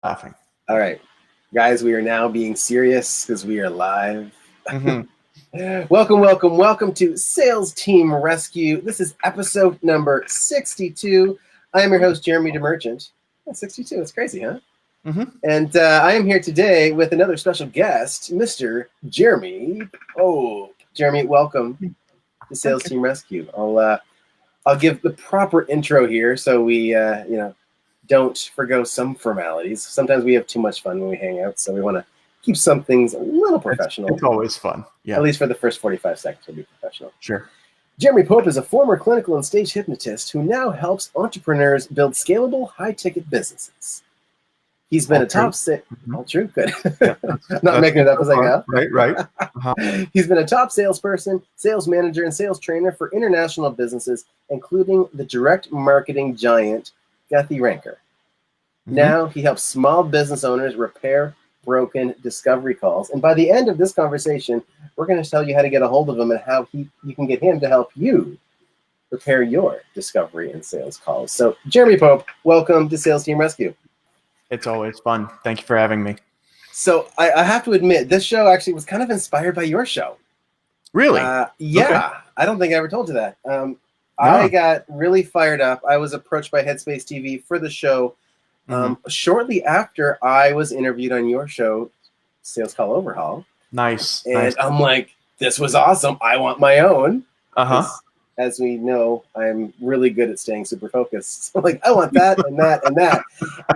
Laughing. All right, guys, we are now being serious because we are live. Welcome to Sales Team Rescue. This is episode number 62. I am your host, Jeremy DeMerchant. 62, it's crazy, huh? And I am here today with another special guest, Mr. Jeremy Pope. Jeremy, welcome to Sales Team Rescue. I'll give the proper intro here so we, don't forgo some formalities. Sometimes we have too much fun when we hang out, so we want to keep some things a little professional. It's always fun. Yeah. At least for the first 45 seconds, we'll be professional. Sure. Jeremy Pope is a former clinical and stage hypnotist who now helps entrepreneurs build scalable, high-ticket businesses. He's been all true, good. Not making it up as I go. Right. He's been a top salesperson, sales manager, and sales trainer for international businesses, including the direct marketing giant Guthy Ranker. Now he helps small business owners repair broken discovery calls. And by the end of this conversation, we're going to tell you how to get a hold of him and how you can get him to help you repair your discovery and sales calls. So, Jeremy Pope, welcome to Sales Team Rescue. It's always fun. Thank you for having me. So I have to admit, this show actually was kind of inspired by your show. Really? Yeah. Okay. I don't think I ever told you that. No. I got really fired up. I was approached by Headspace TV for the show shortly after I was interviewed on your show, Sales Call Overhaul. Nice. And I'm like, this was awesome. I want my own. As we know, I'm really good at staying super focused. So like, I want that and that and that.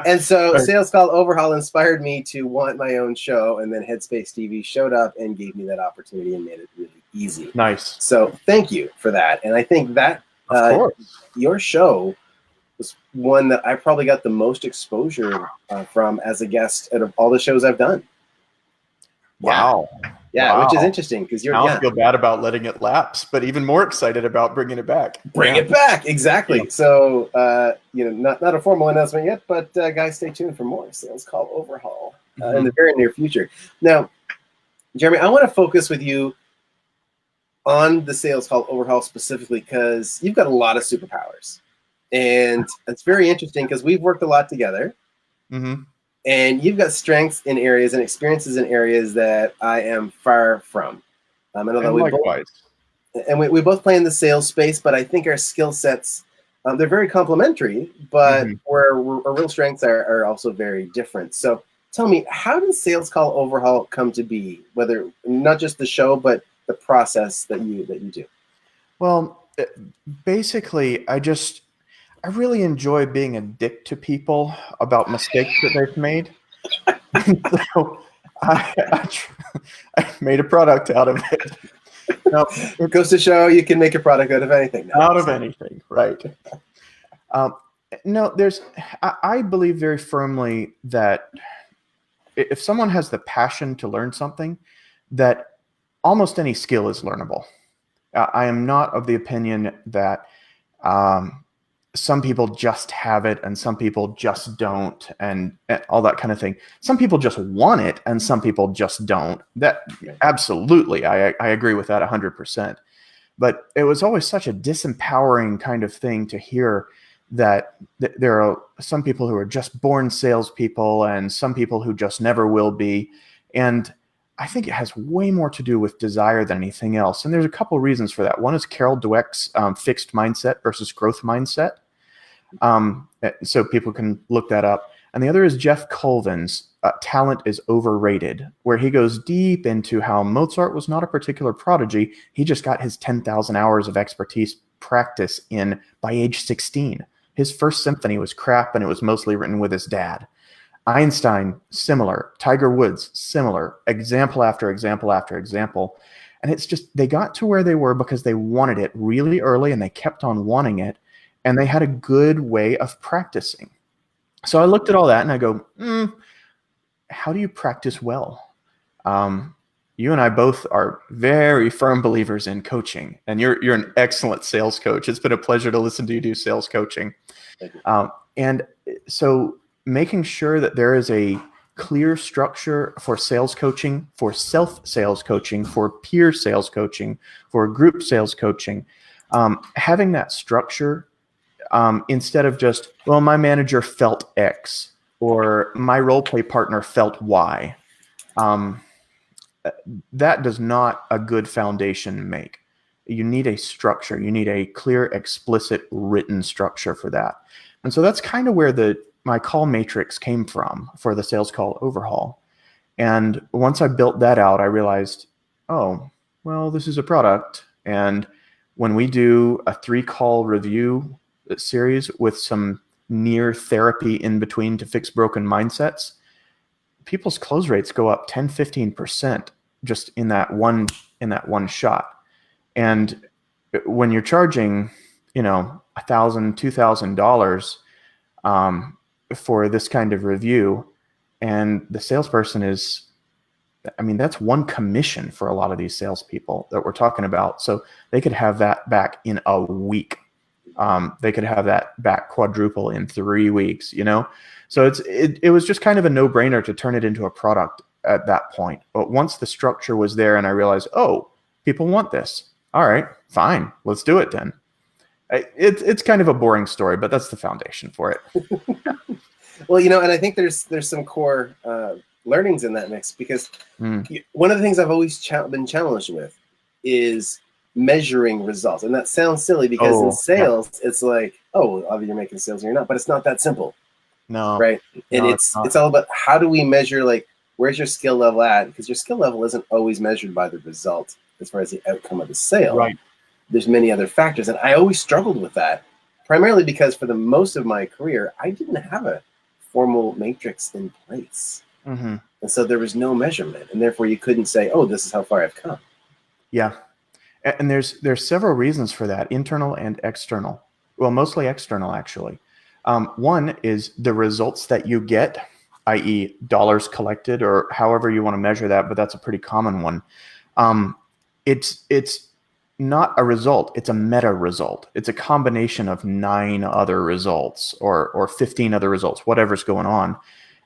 And so Sales Call Overhaul inspired me to want my own show. And then Headspace TV showed up and gave me that opportunity and made it really easy. Nice. So thank you for that. And I think that your show was one that I probably got the most exposure from as a guest out of all the shows I've done. Wow. Yeah, which is interesting because you're. I feel bad about letting it lapse, but even more excited about bringing it back. Bring it back, exactly. Yeah. So, not a formal announcement yet, but guys, stay tuned for more Sales Call Overhaul in the very near future. Now, Jeremy, I want to focus with you on the Sales Call Overhaul specifically because you've got a lot of superpowers, and it's very interesting because we've worked a lot together. And you've got strengths in areas and experiences in areas that I am far from. I know that we both play in the sales space, but I think our skill sets, they're very complementary, but where our real strengths are also very different. So tell me, how did Sales Call Overhaul come to be? Whether not just the show, but the process that you do? Well, basically, I really enjoy being a dick to people about mistakes that they've made. So I made a product out of it. Now, it goes to show you can make a product out of anything. Anything, right. I believe very firmly that if someone has the passion to learn something, that almost any skill is learnable. I am not of the opinion that some people just have it and some people just don't and all that kind of thing. Some people just want it and some people just don't. That absolutely, I agree with that 100%. But it was always such a disempowering kind of thing to hear that there are some people who are just born salespeople and some people who just never will be. And I think it has way more to do with desire than anything else. And there's a couple of reasons for that. One is Carol Dweck's fixed mindset versus growth mindset. So people can look that up. And the other is Jeff Colvin's Talent is Overrated, where he goes deep into how Mozart was not a particular prodigy. He just got his 10,000 hours of expertise practice in by age 16. His first symphony was crap and it was mostly written with his dad. Einstein, similar. Tiger Woods, similar. Example after example after example. And it's just, they got to where they were because they wanted it really early and they kept on wanting it. And they had a good way of practicing. So I looked at all that and I go, how do you practice well? You and I both are very firm believers in coaching, and you're an excellent sales coach. It's been a pleasure to listen to you do sales coaching. And so making sure that there is a clear structure for sales coaching, for self-sales coaching, for peer sales coaching, for group sales coaching, having that structure instead of just, well, my manager felt X. or my role play partner felt Y. That does not a good foundation make. You need a structure. You need a clear, explicit, written structure for that. And so that's kind of where my call matrix came from for the sales call overhaul. And once I built that out, I realized, oh, well, this is a product. And when we do a 3-call review series with some near therapy in between to fix broken mindsets, people's close rates go up 10, 15% just in that one shot. And when you're charging, $1,000, $2,000 for this kind of review, and the salesperson is, that's one commission for a lot of these salespeople that we're talking about. So they could have that back in a week. They could have that back quadruple in 3 weeks, So it was just kind of a no-brainer to turn it into a product at that point. But once the structure was there and I realized, oh, people want this. All right, fine, let's do it then. It's kind of a boring story, but that's the foundation for it. Well, and I think there's some core learnings in that mix, because one of the things I've always been challenged with is measuring results. And that sounds silly because in sales, it's like, oh, either you're making sales or you're not, but it's not that simple. No. Right. And it's all about, how do we measure, like, where's your skill level at? Because your skill level isn't always measured by the result as far as the outcome of the sale. Right. There's many other factors. And I always struggled with that, primarily because for the most of my career, I didn't have a formal matrix in place. Mm-hmm. And so there was no measurement. And therefore you couldn't say, oh, this is how far I've come. Yeah. And there's several reasons for that, internal and external. Well, mostly external, actually. One is the results that you get, i.e. dollars collected, or however you want to measure that, but that's a pretty common one. It's not a result, it's a meta result. It's a combination of 9 other results or 15 other results, whatever's going on.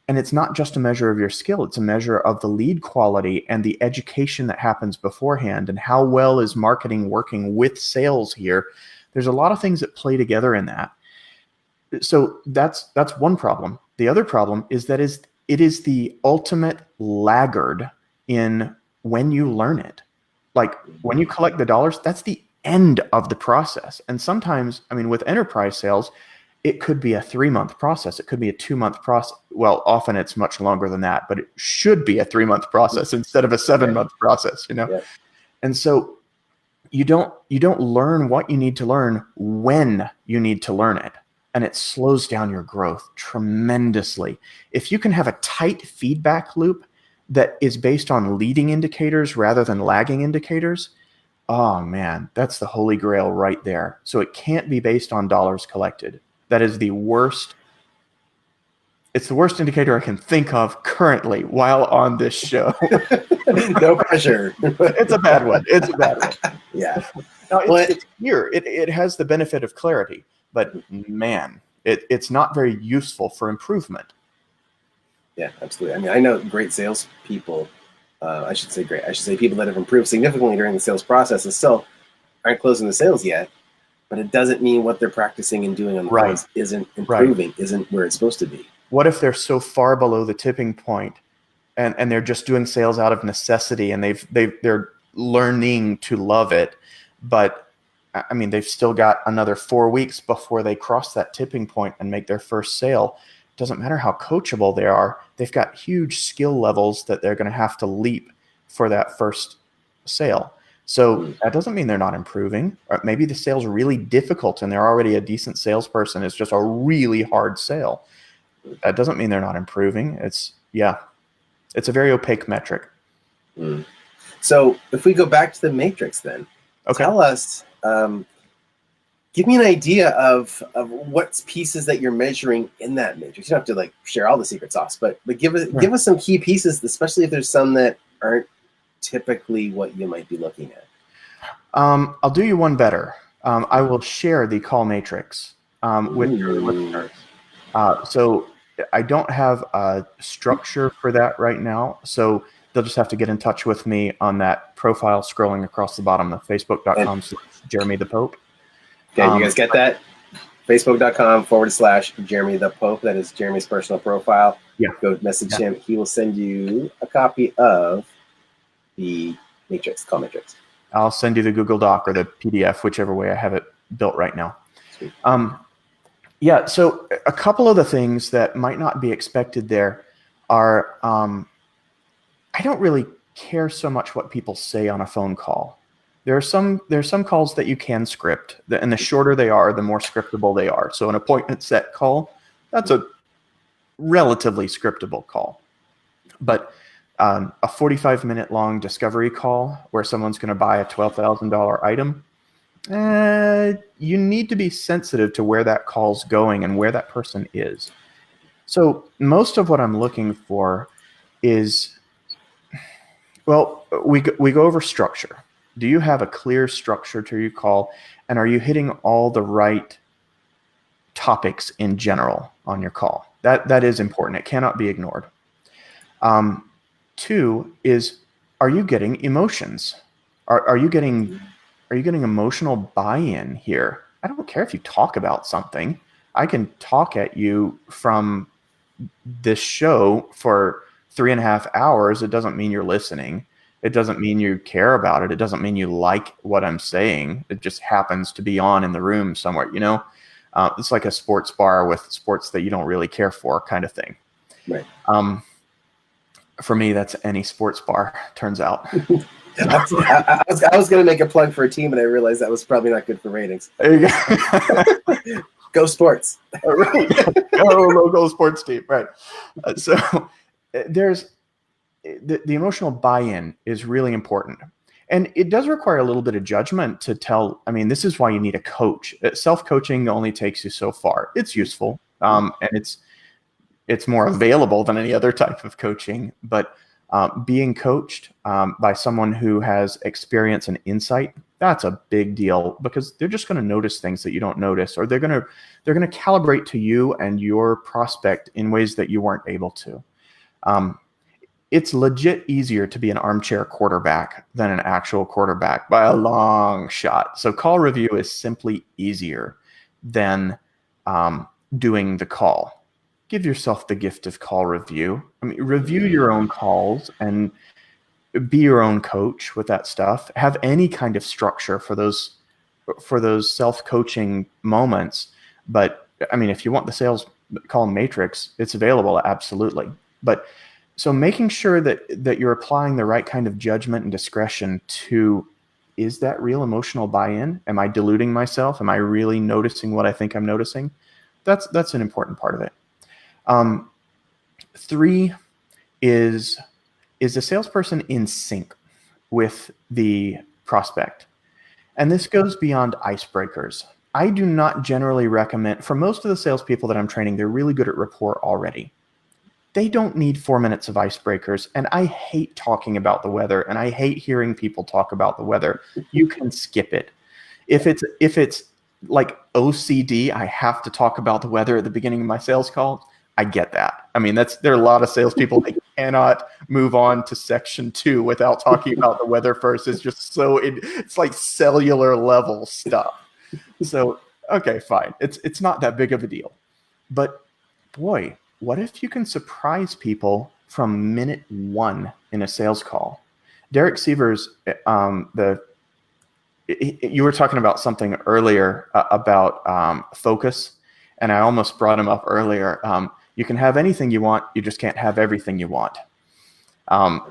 And it's not just a measure of your skill, it's a measure of the lead quality and the education that happens beforehand, and how well is marketing working with sales here. There's a lot of things that play together in that. So that's one problem. The other problem is that it is the ultimate laggard in when you learn it. Like when you collect the dollars, that's the end of the process. And sometimes, with enterprise sales, it could be a 3-month process. It could be a 2-month process. Well, often it's much longer than that, but it should be a 3-month process instead of a 7-month process, Yeah. And so you don't learn what you need to learn when you need to learn it. And it slows down your growth tremendously. If you can have a tight feedback loop that is based on leading indicators rather than lagging indicators, oh man, that's the holy grail right there. So it can't be based on dollars collected. That is the worst. It's the worst indicator I can think of currently while on this show. No pressure. It's a bad one. Yeah. Now, it's here. It has the benefit of clarity, but man, it's not very useful for improvement. Yeah, absolutely. I know great salespeople. I should say people that have improved significantly during the sales process and still aren't closing the sales yet. But it doesn't mean what they're practicing and doing on the phones isn't improving, isn't where it's supposed to be. What if they're so far below the tipping point, and they're just doing sales out of necessity, and they're learning to love it, but they've still got another 4 weeks before they cross that tipping point and make their first sale. Doesn't matter how coachable they are, they've got huge skill levels that they're going to have to leap for that first sale. So that doesn't mean they're not improving. Or maybe the sale's really difficult and they're already a decent salesperson. It's just a really hard sale. That doesn't mean they're not improving. It's a very opaque metric. So if we go back to the matrix then, tell us, give me an idea of what pieces that you're measuring in that matrix. You don't have to share all the secret sauce, but give us some key pieces, especially if there's some that aren't typically what you might be looking at. I'll do you one better. I will share the call matrix with your listeners. So I don't have a structure for that right now. So they'll just have to get in touch with me on that profile scrolling across the bottom of facebook.com/Jeremy the Pope. Okay, you guys get that? Facebook.com/Jeremy the Pope. That is Jeremy's personal profile. Yeah. Go message him. He will send you a copy of the Matrix, Call Matrix. I'll send you the Google Doc or the PDF, whichever way I have it built right now. Sweet. Yeah, so a couple of the things that might not be expected there are I don't really care so much what people say on a phone call. There's some calls that you can script, and the shorter they are, the more scriptable they are. So an appointment set call, that's a relatively scriptable call. But a 45-minute long discovery call where someone's going to buy a $12,000 item, you need to be sensitive to where that call's going and where that person is. So most of what I'm looking for is, well, we go over structure. Do you have a clear structure to your call, and are you hitting all the right topics in general on your call? That is important. It cannot be ignored. 2 is, are you getting emotions? Are you getting emotional buy-in here? I don't care if you talk about something. I can talk at you from this show for 3.5 hours. It doesn't mean you're listening. It doesn't mean you care about it. It doesn't mean you like what I'm saying. It just happens to be on in the room somewhere, you know? It's like a sports bar with sports that you don't really care for kind of thing. Right. For me, that's any sports bar, turns out. I was going to make a plug for a team, and I realized that was probably not good for ratings. Go sports. Right. Local sports team. Right. So there's the emotional buy-in is really important. And it does require a little bit of judgment to tell. I mean, this is why you need a coach. Self-coaching only takes you so far. It's useful, and it's more available than any other type of coaching. But being coached by someone who has experience and insight, that's a big deal, because they're just going to notice things that you don't notice, or they're going to calibrate to you and your prospect in ways that you weren't able to. It's legit easier to be an armchair quarterback than an actual quarterback by a long shot. So call review is simply easier than doing the call. Give yourself the gift of call review. I mean, review your own calls and be your own coach with that stuff. Have any kind of structure for those self-coaching moments. But I mean, if you want the sales call matrix, it's available, absolutely. But so making sure that you're applying the right kind of judgment and discretion to, is that real emotional buy-in? Am I deluding myself? Am I really noticing what I think I'm noticing? That's an important part of it. 3 is the salesperson in sync with the prospect? And this goes beyond icebreakers. I do not generally recommend, for most of the salespeople that I'm training, they're really good at rapport already. They don't need 4 minutes of icebreakers. And I hate talking about the weather, and I hate hearing people talk about the weather. You can skip it. If it's like OCD, I have to talk about the weather at the beginning of my sales call, I get that. I mean, there are a lot of salespeople that cannot move on to section 2 without talking about the weather first. It's just it's like cellular level stuff. So, okay, fine. It's not that big of a deal. But boy, what if you can surprise people from minute 1 in a sales call? Derek Sievers, you were talking about something earlier about focus, and I almost brought him up earlier. You can have anything you want, you just can't have everything you want.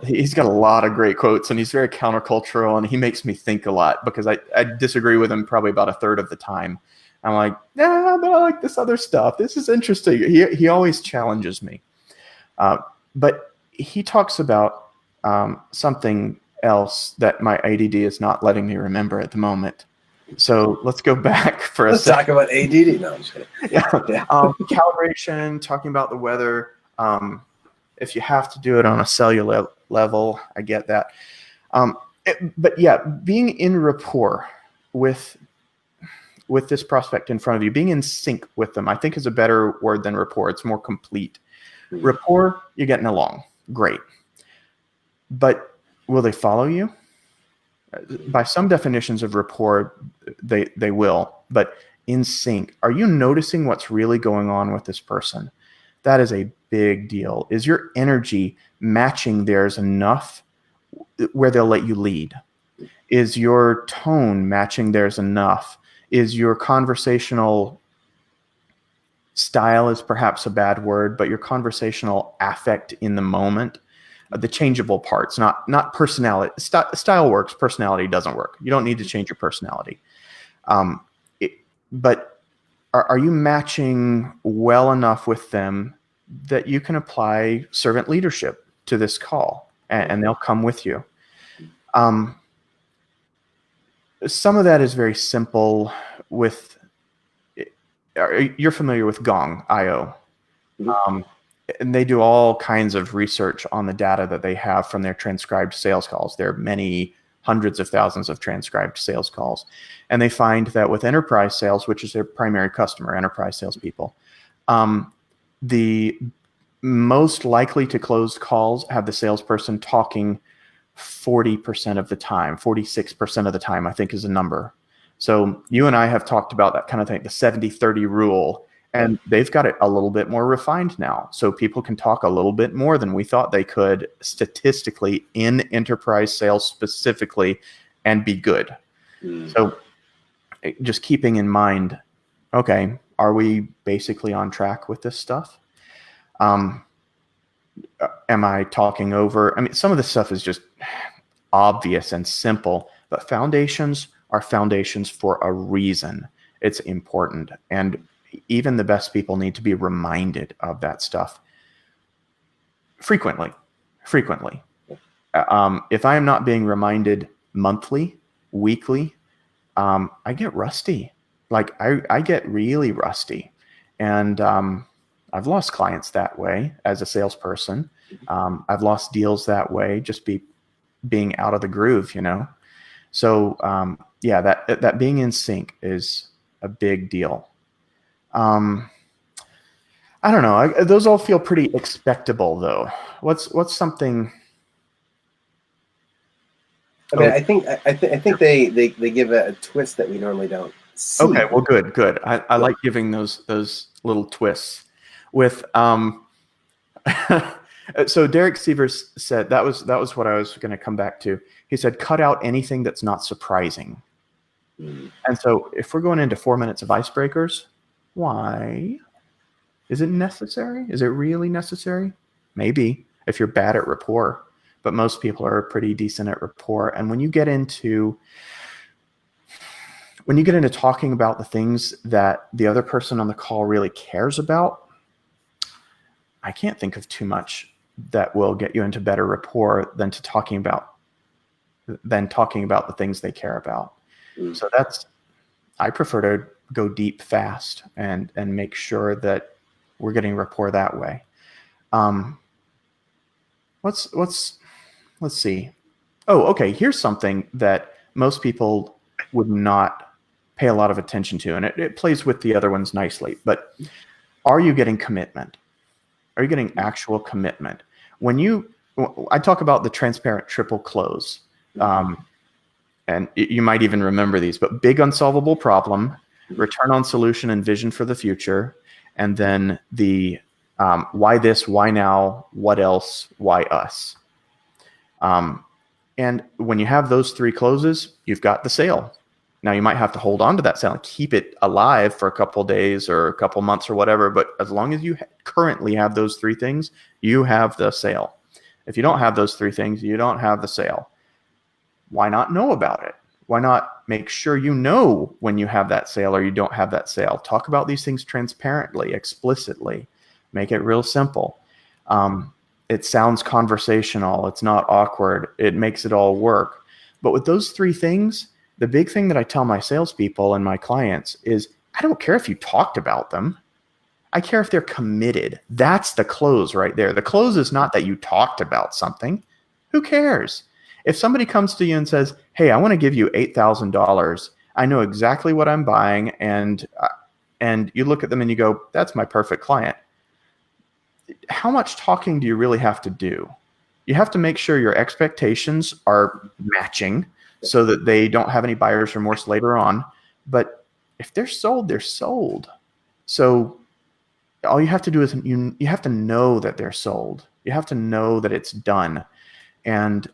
He's got a lot of great quotes, and he's very countercultural, and he makes me think a lot, because I disagree with him probably about 1/3 of the time. I'm like, yeah, but I like this other stuff. This is interesting. He always challenges me. But he talks about something else that my ADD is not letting me remember at the moment. So let's go back for a second. Let's talk about ADD. No, I'm just kidding. Yeah. Calibration, talking about the weather. If you have to do it on a cellular level, I get that. But yeah, being in rapport with this prospect in front of you, being in sync with them, I think is a better word than rapport. It's more complete. Rapport, you're getting along. Great. But will they follow you? By some definitions of rapport, they will. But in sync? Are you noticing what's really going on with this person? That is a big deal. Is your energy matching theirs enough where they'll let you lead? Is your tone matching theirs enough? Is your conversational style is perhaps a bad word, but your conversational affect in the moment, the changeable parts, not personality. Style works, personality doesn't work. You don't need to change your personality. But are you matching well enough with them that you can apply servant leadership to this call, and they'll come with you? Some of that is very simple with, you're familiar with Gong.io. And they do all kinds of research on the data that they have from their transcribed sales calls. There are many hundreds of thousands of transcribed sales calls. And they find that with enterprise sales, which is their primary customer, enterprise salespeople, the most likely to close calls have the salesperson talking 40% of the time, 46% of the time, I think is a number. So you and I have talked about that kind of thing, the 70-30 rule, and they've got it a little bit more refined now. So people can talk a little bit more than we thought they could statistically in enterprise sales specifically and be good. So just keeping in mind, okay, are we basically on track with this stuff? Am I talking over? I mean, some of this stuff is just obvious and simple, but foundations are foundations for a reason. It's important. And even the best people need to be reminded of that stuff frequently. If I am not being reminded monthly, weekly, I get rusty. Like I get really rusty. And I've lost clients that way as a salesperson. I've lost deals that way, just being out of the groove, you know? So yeah, that being in sync is a big deal. I don't know. Those all feel pretty expectable, though. What's something? I mean, I think they give a twist that we normally don't see. Okay, well, good. I like giving those little twists. With so Derek Sievers said that was what I was going to come back to. He said, cut out anything that's not surprising. And so if we're going into 4 minutes of icebreakers, why? Is it necessary? Is it really necessary? Maybe if you're bad at rapport, but most people are pretty decent at rapport. And when you get into talking about the things that the other person on the call really cares about, I can't think of too much that will get you into better rapport than talking about the things they care about. So I prefer to go deep fast and make sure that we're getting rapport that way. Let's see. Oh, okay. Here's something that most people would not pay a lot of attention to, and it plays with the other ones nicely. But are you getting commitment? Are you getting actual commitment? I talk about the transparent triple close, and you might even remember these, but big unsolvable problem, return on solution and vision for the future, and then the why this, why now, what else, why us. And when you have those three closes, you've got the sale. Now you might have to hold on to that sale and keep it alive for a couple of days or a couple of months or whatever. But as long as you currently have those three things, you have the sale. If you don't have those three things, you don't have the sale. Why not know about it? Why not make sure you know when you have that sale or you don't have that sale? Talk about these things transparently, explicitly. Make it real simple. It sounds conversational. It's not awkward. It makes it all work. But with those three things, the big thing that I tell my salespeople and my clients is, I don't care if you talked about them. I care if they're committed. That's the close right there. The close is not that you talked about something. Who cares? If somebody comes to you and says, hey, I want to give you $8,000. I know exactly what I'm buying. And you look at them and you go, that's my perfect client. How much talking do you really have to do? You have to make sure your expectations are matching so that they don't have any buyer's remorse later on. But if they're sold, they're sold. So all you have to do is you have to know that they're sold. You have to know that it's done. And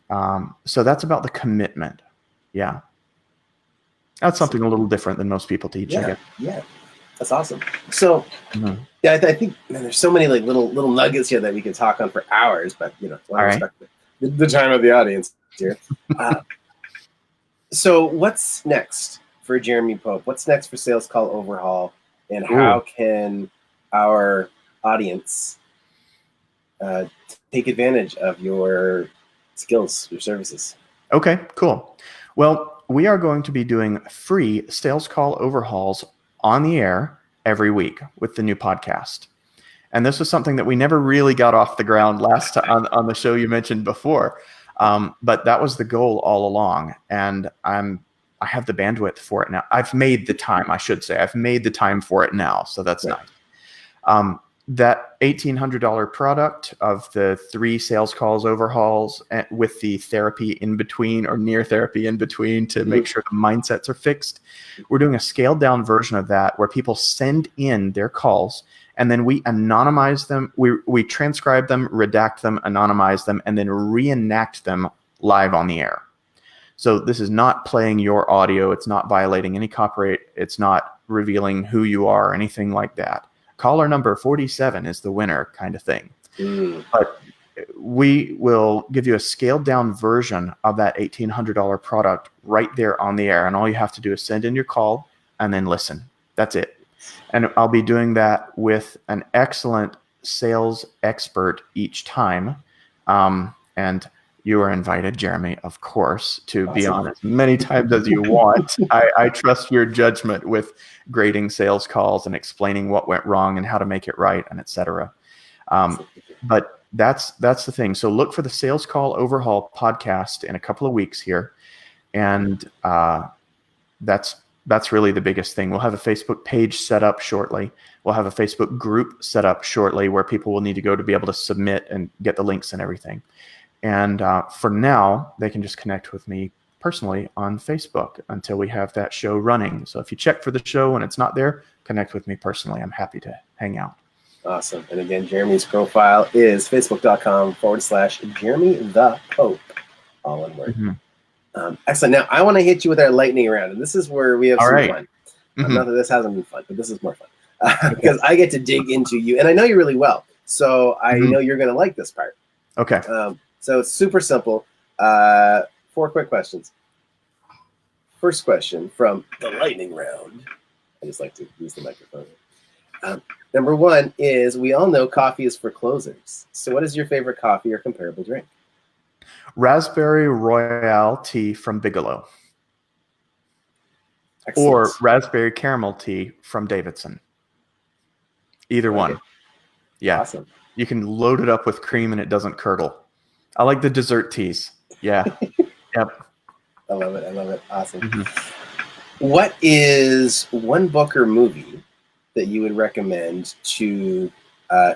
so that's about the commitment. Yeah. That's something a little different than most people teach. I guess. Yeah. That's awesome. So, yeah, I think there's so many like little nuggets here that we can talk on for hours, but I want to respect the time of the audience here. So, what's next for Jeremy Pope? What's next for Sales Call Overhaul, and how can our audience take advantage of your skills, your services? Okay, cool. Well, we are going to be doing free Sales Call Overhauls on the air every week with the new podcast. And this was something that we never really got off the ground last time on the show you mentioned before. But that was the goal all along. And I have the bandwidth for it now. I've made the time, I should say. I've made the time for it now. So that's nice. That $1,800 product of the 3 sales calls overhauls with the therapy in between or near therapy in between to make sure the mindsets are fixed. We're doing a scaled down version of that where people send in their calls and then we anonymize them. We transcribe them, redact them, anonymize them, and then reenact them live on the air. So this is not playing your audio. It's not violating any copyright. It's not revealing who you are or anything like that. Caller number 47 is the winner kind of thing. But we will give you a scaled down version of that $1,800 product right there on the air. And all you have to do is send in your call and then listen. That's it. And I'll be doing that with an excellent sales expert each time. And you are invited, Jeremy, of course, to be on as many times as you want. I trust your judgment with grading sales calls and explaining what went wrong and how to make it right, and et cetera. But that's the thing. So look for the Sales Call Overhaul podcast in a couple of weeks here. And that's really the biggest thing. We'll have a Facebook page set up shortly. We'll have a Facebook group set up shortly where people will need to go to be able to submit and get the links and everything. And for now, they can just connect with me personally on Facebook until we have that show running. So if you check for the show and it's not there, connect with me personally. I'm happy to hang out. Awesome. And again, Jeremy's profile is facebook.com/Jeremy the Pope. All one word. Excellent. Now, I want to hit you with our lightning round. And this is where we have some fun. Not that this hasn't been fun, but this is more fun. Because I get to dig into you. And I know you really well. So I know you're going to like this part. Okay. So it's super simple. 4 quick questions. First question from the lightning round. I just like to use the microphone. Number 1 is, we all know coffee is for closers. So what is your favorite coffee or comparable drink? Raspberry Royale tea from Bigelow. Excellent. Or raspberry caramel tea from Davidson. Either one. Yeah. Awesome. You can load it up with cream and it doesn't curdle. I like the dessert teas. Yeah. Yep. I love it. Awesome. What is one book or movie that you would recommend to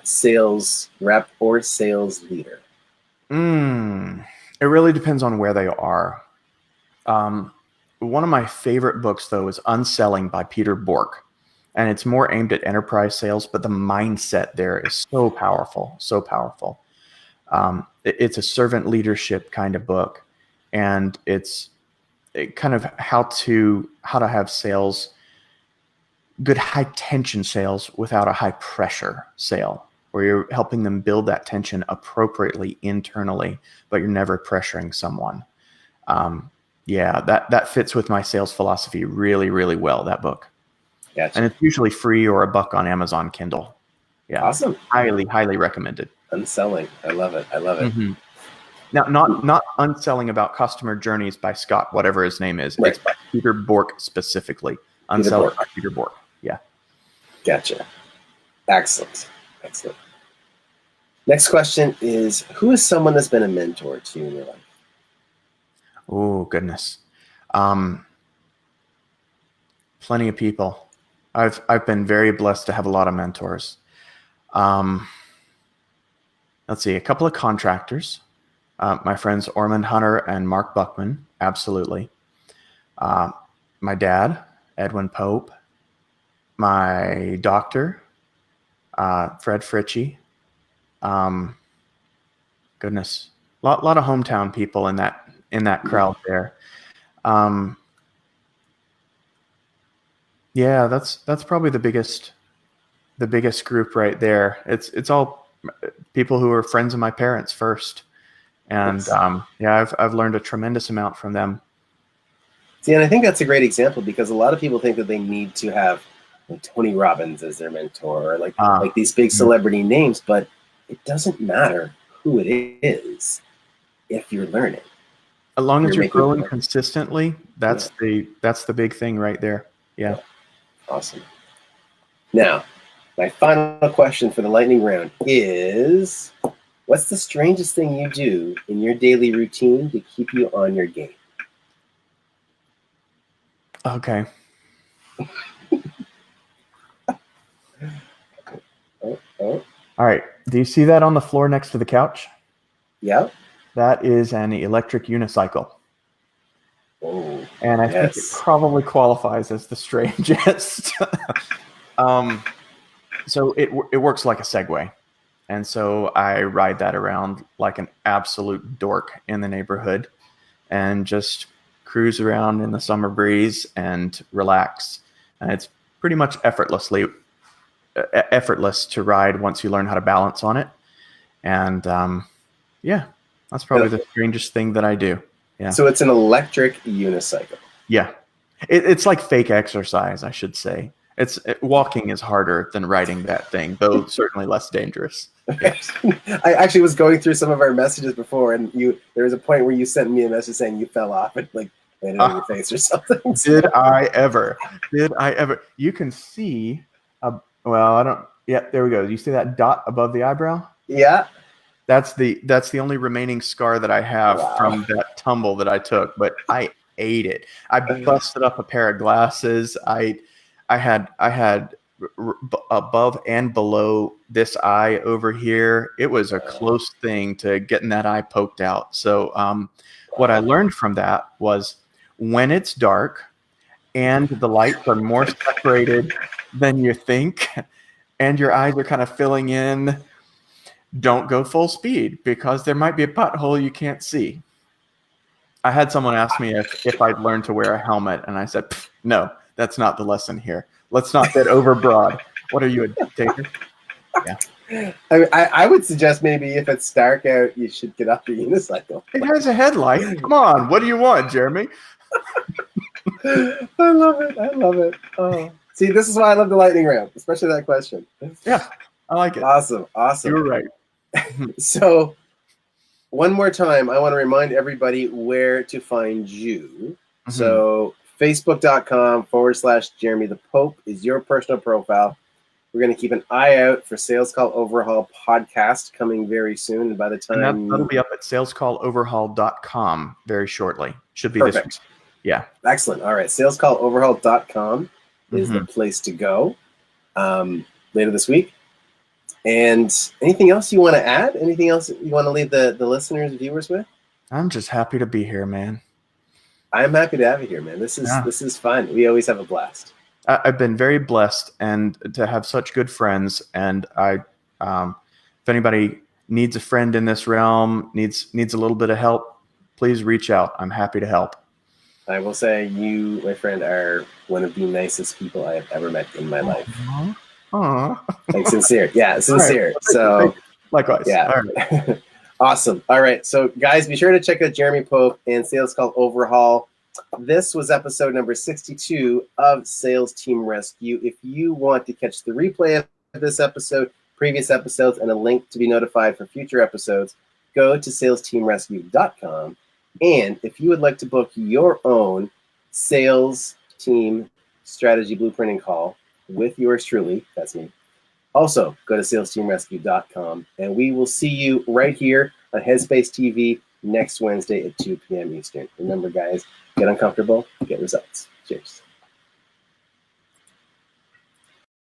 sales rep or sales leader? It really depends on where they are. One of my favorite books, though, is Unselling by Peter Bork. And it's more aimed at enterprise sales, but the mindset there is so powerful, so powerful. It's a servant leadership kind of book, and it's kind of how to have sales, good high tension sales without a high pressure sale, where you're helping them build that tension appropriately internally, but you're never pressuring someone. That fits with my sales philosophy really, really well, that book. Gotcha. And it's usually free or $1 on Amazon Kindle. Yeah. Awesome. Highly, highly recommended. Unselling. I love it. Now, not Unselling about customer journeys by Scott, whatever his name is. Right. It's by Peter Bork specifically. Unselling by Peter Bork. Yeah. Gotcha. Excellent. Next question is, who is someone that's been a mentor to you in your life? Oh, goodness. Plenty of people. I've been very blessed to have a lot of mentors. Let's see, a couple of contractors. My friends Ormond Hunter and Mark Buckman, absolutely. My dad, Edwin Pope, my doctor, Fred Fritchie. Goodness, lot of hometown people in that crowd there. Yeah, that's probably the biggest group right there. It's all people who are friends of my parents first, and yeah, I've learned a tremendous amount from them. See, and I think that's a great example because a lot of people think that they need to have like Tony Robbins as their mentor or like these big celebrity names, but it doesn't matter who it is if you're learning. As long as you're growing consistently, that's the big thing right there. Yeah. Awesome. Now, my final question for the lightning round is, what's the strangest thing you do in your daily routine to keep you on your game? Okay. All right. Do you see that on the floor next to the couch? Yeah. That is an electric unicycle. Oh, and I think it probably qualifies as the strangest. So it works like a Segway. And so I ride that around like an absolute dork in the neighborhood and just cruise around in the summer breeze and relax. And it's pretty much effortless to ride once you learn how to balance on it. And yeah, that's probably the strangest thing that I do. Yeah. So it's an electric unicycle. Yeah. It's like fake exercise, I should say. Walking is harder than riding that thing, though certainly less dangerous. Yeah. I actually was going through some of our messages before, and there was a point where you sent me a message saying you fell off and like landed on your face or something. Did I ever? You can see, well, I don't. Yeah, there we go. You see that dot above the eyebrow? Yeah. That's the only remaining scar that I have from that tumble that I took. But I ate it. I busted up a pair of glasses. I had above and below this eye over here. It was a close thing to getting that eye poked out. So what I learned from that was when it's dark and the lights are more separated than you think and your eyes are kind of filling in, don't go full speed because there might be a pothole you can't see. I had someone ask me if I'd learned to wear a helmet, and I said, no, that's not the lesson here. Let's not get overbroad. What are you, a dictator? Yeah. I would suggest maybe if it's dark out, you should get off your unicycle. It has a headlight. Come on. What do you want, Jeremy? I love it. Oh. See, this is why I love the lightning round, especially that question. Yeah, I like it. Awesome. You're right. So one more time, I want to remind everybody where to find you. Mm-hmm. So facebook.com/Jeremy the Pope is your personal profile. We're going to keep an eye out for Sales Call Overhaul podcast coming very soon. And by the time that'll be up at salescalloverhaul.com very shortly. Should be perfect. This week. Yeah. Excellent. All right. Salescalloverhaul.com is the place to go later this week. And anything else you want to add? Anything else you want to leave the listeners, viewers with? I'm just happy to be here, man. I'm happy to have you here, man. This is fun. We always have a blast. I've been very blessed and to have such good friends. And if anybody needs a friend in this realm, needs a little bit of help, please reach out. I'm happy to help. I will say you, my friend, are one of the nicest people I have ever met in my life. Aww. Like sincere. Yeah, sincere. Right. So likewise. Yeah. All right. Awesome. All right. So guys, be sure to check out Jeremy Pope and Sales Call Overhaul. This was episode number 62 of Sales Team Rescue. If you want to catch the replay of this episode, previous episodes, and a link to be notified for future episodes, go to salesteamrescue.com. And if you would like to book your own sales team strategy blueprinting call with yours truly, that's me, also go to salesteamrescue.com. And we will see you right here on Headspace TV next Wednesday at 2 p.m. Eastern. Remember, guys, get uncomfortable, get results. Cheers.